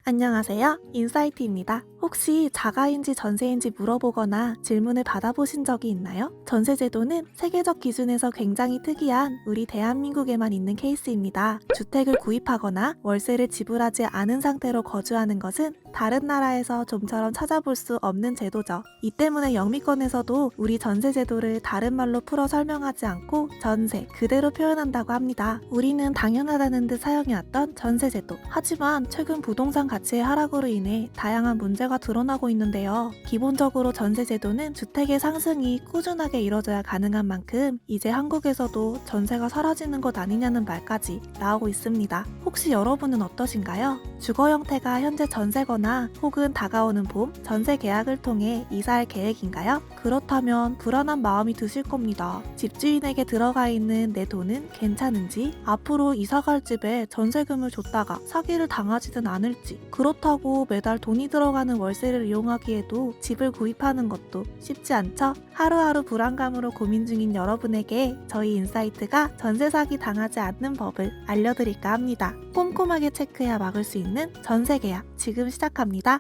안녕하세요. 인사이트입니다. 혹시 자가인지 전세인지 물어보거나 질문을 받아보신 적이 있나요? 전세제도는 세계적 기준에서 굉장히 특이한 우리 대한민국에만 있는 케이스입니다. 주택을 구입하거나 월세를 지불하지 않은 상태로 거주하는 것은 다른 나라에서 좀처럼 찾아볼 수 없는 제도죠. 이 때문에 영미권에서도 우리 전세제도를 다른 말로 풀어 설명하지 않고 전세 그대로 표현한다고 합니다. 우리는 당연하다는 듯 사용해왔던 전세제도. 하지만 최근 부동산 가치의 하락으로 인해 다양한 문제가 드러나고 있는데요. 기본적으로 전세제도는 주택의 상승이 꾸준하게 이뤄져야 가능한 만큼 이제 한국에서도 전세가 사라지는 것 아니냐는 말까지 나오고 있습니다. 혹시 여러분은 어떠신가요? 주거 형태가 현재 전세거나 혹은 다가오는 봄 전세 계약을 통해 이사할 계획인가요? 그렇다면 불안한 마음이 드실 겁니다. 집주인에게 들어가 있는 내 돈은 괜찮은지, 앞으로 이사갈 집에 전세금을 줬다가 사기를 당하지는 않을지, 그렇다고 매달 돈이 들어가는 월세를 이용하기에도 집을 구입하는 것도 쉽지 않죠? 하루하루 불안감으로 고민 중인 여러분에게 저희 인사이트가 전세 사기 당하지 않는 법을 알려드릴까 합니다. 꼼꼼하게 체크해야 막을 수 있는 전세 계약 지금 시작합니다.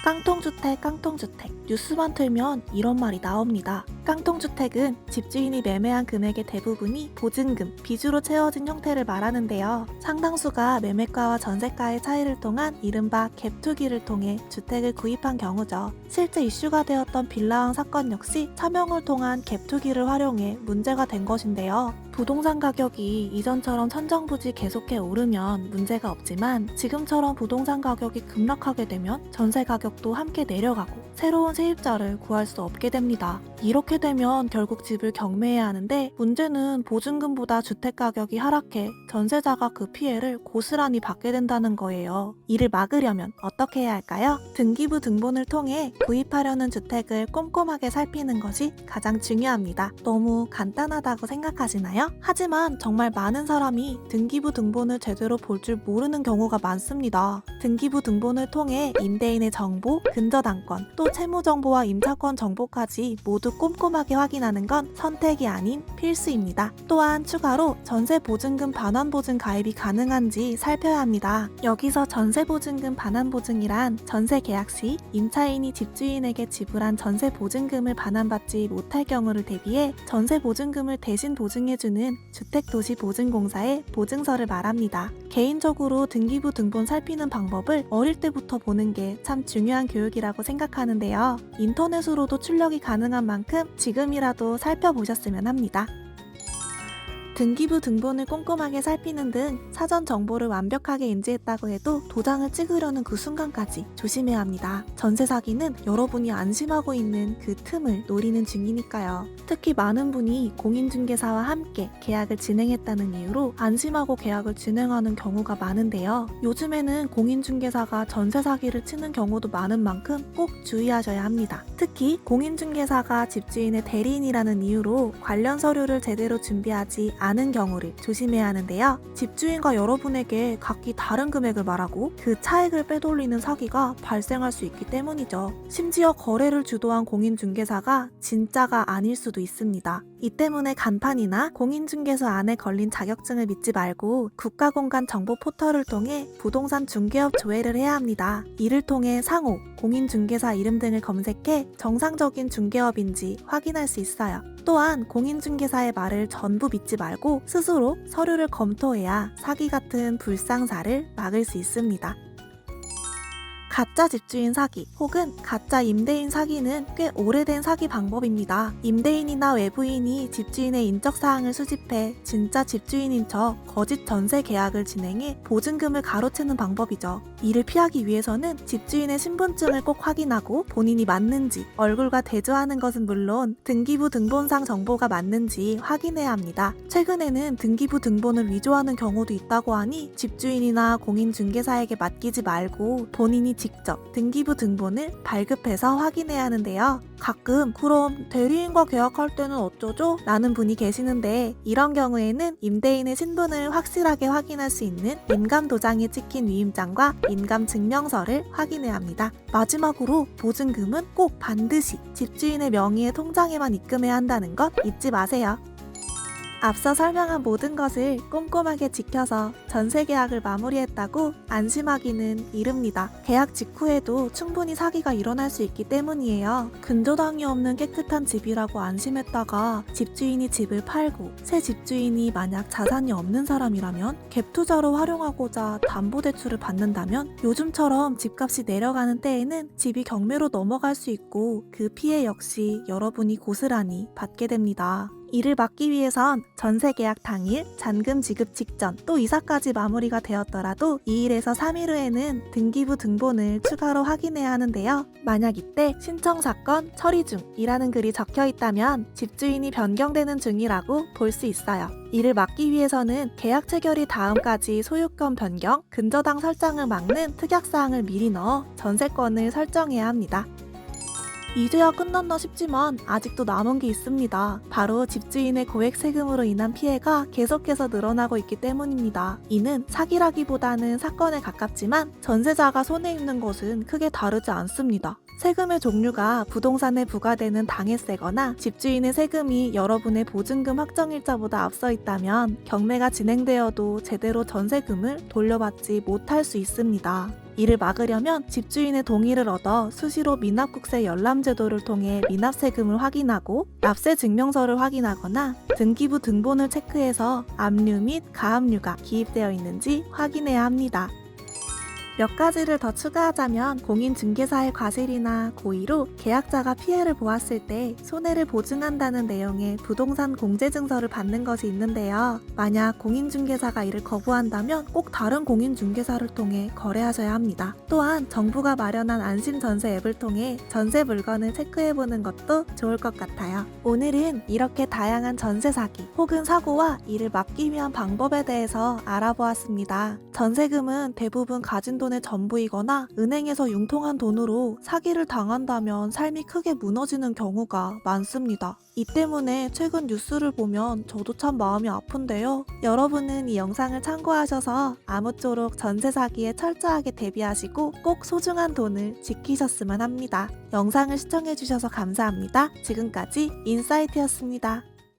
깡통주택 뉴스만 틀면 이런 말이 나옵니다. 깡통주택은 집주인이 매매한 금액의 대부분이 보증금, 빚으로 채워진 형태를 말하는데요. 상당수가 매매가와 전세가의 차이를 통한 이른바 갭투기를 통해 주택을 구입한 경우죠. 실제 이슈가 되었던 빌라왕 사건 역시 차명을 통한 갭투기를 활용해 문제가 된 것인데요. 부동산 가격이 이전처럼 천정부지 계속해 오르면 문제가 없지만 지금처럼 부동산 가격이 급락하게 되면 전세 가격도 함께 내려가고 새로운 세입자를 구할 수 없게 됩니다. 이렇게 되면 결국 집을 경매해야 하는데 문제는 보증금보다 주택 가격이 하락해 전세자가 그 피해를 고스란히 받게 된다는 거예요. 이를 막으려면 어떻게 해야 할까요? 등기부 등본을 통해 구입하려는 주택을 꼼꼼하게 살피는 것이 가장 중요합니다. 너무 간단하다고 생각하시나요? 하지만 정말 많은 사람이 등기부 등본을 제대로 볼 줄 모르는 경우가 많습니다. 등기부 등본을 통해 임대인의 정보, 근저당권, 또 채무정보와 임차권 정보까지 모두 꼼꼼하게 확인하는 건 선택이 아닌 필수입니다. 또한 추가로 전세보증금 반환보증 가입이 가능한지 살펴야 합니다. 여기서 전세보증금 반환보증이란 전세 계약 시 임차인이 집주인에게 지불한 전세보증금을 반환받지 못할 경우를 대비해 전세보증금을 대신 보증해주는 주택도시보증공사의 보증서를 말합니다. 개인적으로 등기부 등본 살피는 방법을 어릴 때부터 보는 게 참 중요한 교육이라고 생각하는데요. 인터넷으로도 출력이 가능한 만큼 지금이라도 살펴보셨으면 합니다. 등기부 등본을 꼼꼼하게 살피는 등 사전 정보를 완벽하게 인지했다고 해도 도장을 찍으려는 그 순간까지 조심해야 합니다. 전세 사기는 여러분이 안심하고 있는 그 틈을 노리는 중이니까요. 특히 많은 분이 공인중개사와 함께 계약을 진행했다는 이유로 안심하고 계약을 진행하는 경우가 많은데요. 요즘에는 공인중개사가 전세 사기를 치는 경우도 많은 만큼 꼭 주의하셔야 합니다. 특히 공인중개사가 집주인의 대리인이라는 이유로 관련 서류를 제대로 준비하지 않은 경우를 조심해야 하는데요. 집주인과 여러분에게 각기 다른 금액을 말하고 그 차액을 빼돌리는 사기가 발생할 수 있기 때문이죠. 심지어 거래를 주도한 공인중개사가 진짜가 아닐 수도 있습니다. 이 때문에 간판이나 공인중개소 안에 걸린 자격증을 믿지 말고 국가공간 정보 포털을 통해 부동산 중개업 조회를 해야 합니다. 이를 통해 상호, 공인중개사 이름 등을 검색해 정상적인 중개업인지 확인할 수 있어요. 또한 공인중개사의 말을 전부 믿지 말고 스스로 서류를 검토해야 사기 같은 불상사를 막을 수 있습니다. 가짜 집주인 사기 혹은 가짜 임대인 사기는 꽤 오래된 사기 방법입니다. 임대인이나 외부인이 집주인의 인적사항을 수집해 진짜 집주인인 척 거짓 전세 계약을 진행해 보증금을 가로채는 방법이죠. 이를 피하기 위해서는 집주인의 신분증을 꼭 확인하고 본인이 맞는지, 얼굴과 대조하는 것은 물론 등기부 등본상 정보가 맞는지 확인해야 합니다. 최근에는 등기부 등본을 위조하는 경우도 있다고 하니 집주인이나 공인중개사에게 맡기지 말고 본인이 직접 등기부 등본을 발급해서 확인해야 하는데요. 가끔 그럼 대리인과 계약할 때는 어쩌죠? 라는 분이 계시는데 이런 경우에는 임대인의 신분을 확실하게 확인할 수 있는 인감도장이 찍힌 위임장과 인감증명서를 확인해야 합니다. 마지막으로 보증금은 꼭 반드시 집주인의 명의의 통장에만 입금해야 한다는 것 잊지 마세요. 앞서 설명한 모든 것을 꼼꼼하게 지켜서 전세 계약을 마무리했다고 안심하기는 이릅니다. 계약 직후에도 충분히 사기가 일어날 수 있기 때문이에요. 근저당이 없는 깨끗한 집이라고 안심했다가 집주인이 집을 팔고 새 집주인이 만약 자산이 없는 사람이라면 갭 투자로 활용하고자 담보대출을 받는다면 요즘처럼 집값이 내려가는 때에는 집이 경매로 넘어갈 수 있고 그 피해 역시 여러분이 고스란히 받게 됩니다. 이를 막기 위해선 전세 계약 당일, 잔금 지급 직전, 또 이사까지 마무리가 되었더라도 2일에서 3일 후에는 등기부 등본을 추가로 확인해야 하는데요. 만약 이때 신청 사건 처리 중이라는 글이 적혀 있다면 집주인이 변경되는 중이라고 볼 수 있어요. 이를 막기 위해서는 계약 체결일 다음까지 소유권 변경, 근저당 설정을 막는 특약사항을 미리 넣어 전세권을 설정해야 합니다. 이제야 끝났나 싶지만 아직도 남은 게 있습니다. 바로 집주인의 고액 세금으로 인한 피해가 계속해서 늘어나고 있기 때문입니다. 이는 사기라기보다는 사건에 가깝지만 전세자가 손해입는 것은 크게 다르지 않습니다. 세금의 종류가 부동산에 부과되는 당해세거나 집주인의 세금이 여러분의 보증금 확정일자보다 앞서 있다면 경매가 진행되어도 제대로 전세금을 돌려받지 못할 수 있습니다. 이를 막으려면 집주인의 동의를 얻어 수시로 미납국세 열람제도를 통해 미납세금을 확인하고 납세 증명서를 확인하거나 등기부 등본을 체크해서 압류 및 가압류가 기입되어 있는지 확인해야 합니다. 몇 가지를 더 추가하자면 공인중개사의 과실이나 고의로 계약자가 피해를 보았을 때 손해를 보증한다는 내용의 부동산 공제증서를 받는 것이 있는데요. 만약 공인중개사가 이를 거부한다면 꼭 다른 공인중개사를 통해 거래하셔야 합니다. 또한 정부가 마련한 안심전세 앱을 통해 전세 물건을 체크해보는 것도 좋을 것 같아요. 오늘은 이렇게 다양한 전세 사기 혹은 사고와 이를 막기 위한 방법에 대해서 알아보았습니다. 전세금은 대부분 가진 돈의 전부이거나 은행에서 융통한 돈으로 사기를 당한다면 삶이 크게 무너지는 경우가 많습니다. 이 때문에 최근 뉴스를 보면 저도 참 마음이 아픈데요. 여러분은 이 영상을 참고하셔서 아무쪼록 전세 사기에 철저하게 대비하시고 꼭 소중한 돈을 지키셨으면 합니다. 영상을 시청해주셔서 감사합니다. 지금까지 인사이트였습니다.